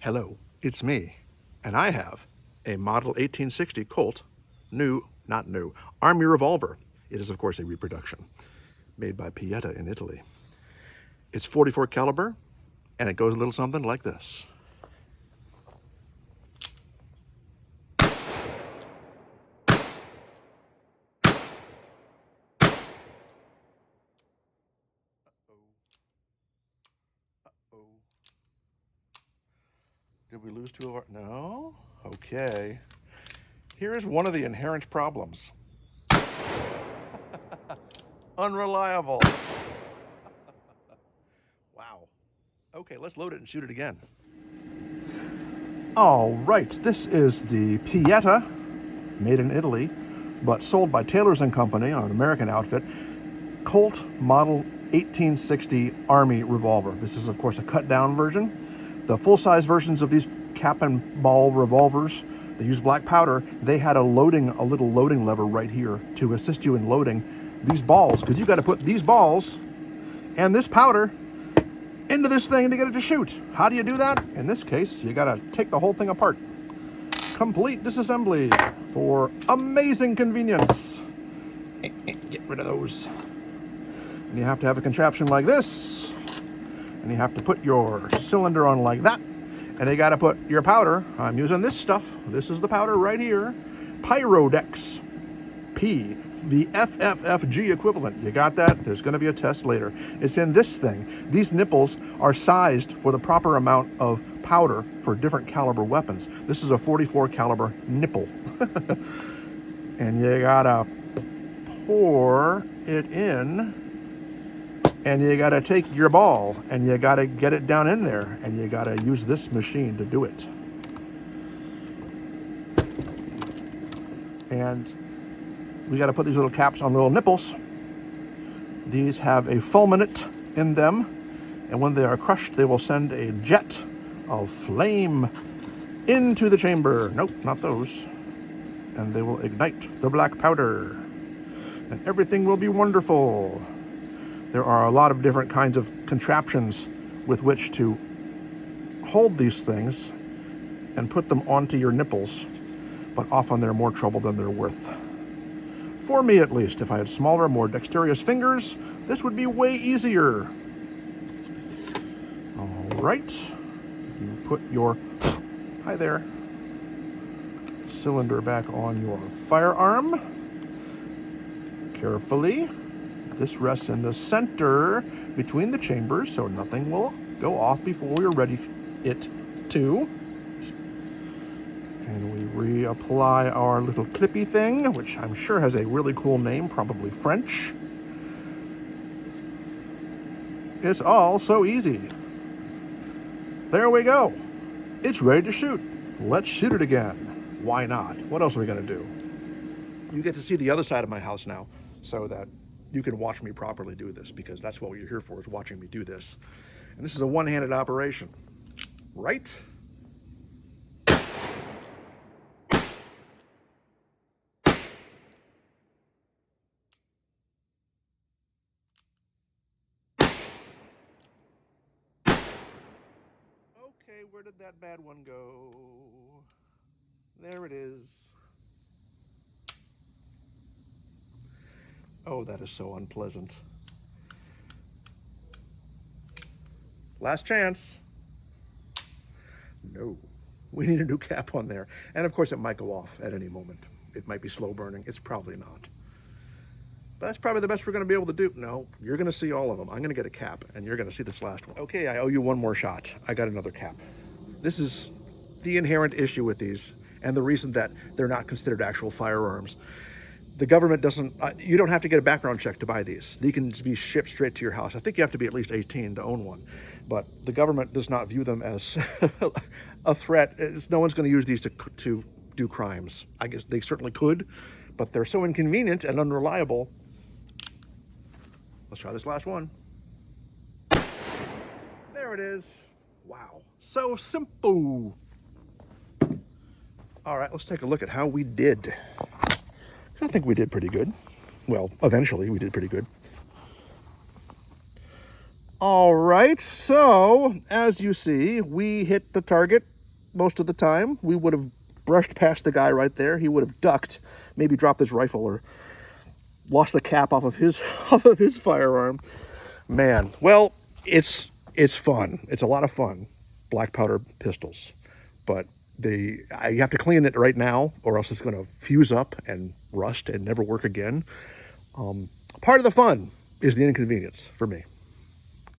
Hello, it's me, and I have a Model 1860 Colt, not new, Army revolver. It is, of course, a reproduction made by Pietta in Italy. It's 44 caliber, and it goes a little something like this. Did we lose two of our... No? Okay. Here is one of the inherent problems. Unreliable. Wow. Okay, let's load it and shoot it again. All right, this is the Pietta, made in Italy, but sold by Taylor's & Company on an American outfit, Colt Model 1860 Army revolver. This is, of course, a cut-down version. The full-size versions of these cap and ball revolvers, they use black powder. They had a little loading lever right here to assist you in loading these balls, because you've got to put these balls and this powder into this thing to get it to shoot. How do you do that? In this case, you got to take the whole thing apart. Complete disassembly for amazing convenience. Get rid of those. And you have to have a contraption like this, and you have to put your cylinder on like that, and you got to put your powder. I'm using this stuff. This is the powder right here. Pyrodex P, the FFFG equivalent. You got that? There's going to be a test later. It's in this thing. These nipples are sized for the proper amount of powder for different caliber weapons. This is a 44 caliber nipple. And you gotta pour it in, and you gotta take your ball and you gotta get it down in there, and you gotta use this machine to do it. And we got to put these little caps on little nipples. These have a fulminate in them, and when they are crushed, they will send a jet of flame into the chamber. Nope, not those. And they will ignite the black powder, and everything will be wonderful. There are a lot of different kinds of contraptions with which to hold these things and put them onto your nipples, but often they're more trouble than they're worth. For me, at least. If I had smaller, more dexterous fingers, this would be way easier. All right. You put your, hi there, cylinder back on your firearm. Carefully. This rests in the center between the chambers, so nothing will go off before you're ready it to. And we reapply our little clippy thing, which I'm sure has a really cool name, probably French. It's all so easy. There we go. It's ready to shoot. Let's shoot it again. Why not? What else are we going to do? You get to see the other side of my house now, so that you can watch me properly do this, because that's what you're here for, is watching me do this. And this is a one-handed operation, right? Okay, where did that bad one go? There it is. Oh, that is so unpleasant. Last chance. No, we need a new cap on there. And of course it might go off at any moment. It might be slow burning. It's probably not. But that's probably the best we're going to be able to do. No, you're going to see all of them. I'm going to get a cap, and you're going to see this last one. Okay, I owe you one more shot. I got another cap. This is the inherent issue with these, and the reason that they're not considered actual firearms. The government doesn't, you don't have to get a background check to buy these. They can be shipped straight to your house. I think you have to be at least 18 to own one. But the government does not view them as a threat. No one's going to use these to do crimes. I guess they certainly could, but they're so inconvenient and unreliable. Let's try this last one. There it is. Wow, so simple. All right, let's take a look at how we did. I think we did pretty good. Well, eventually we did pretty good. All right, so as you see, we hit the target most of the time. We would have brushed past the guy right there. He would have ducked, maybe dropped his rifle or lost the cap off of his firearm. Man, well, it's fun. It's a lot of fun, black powder pistols, but you have to clean it right now, or else it's going to fuse up and rust and never work again. Part of the fun is the inconvenience for me.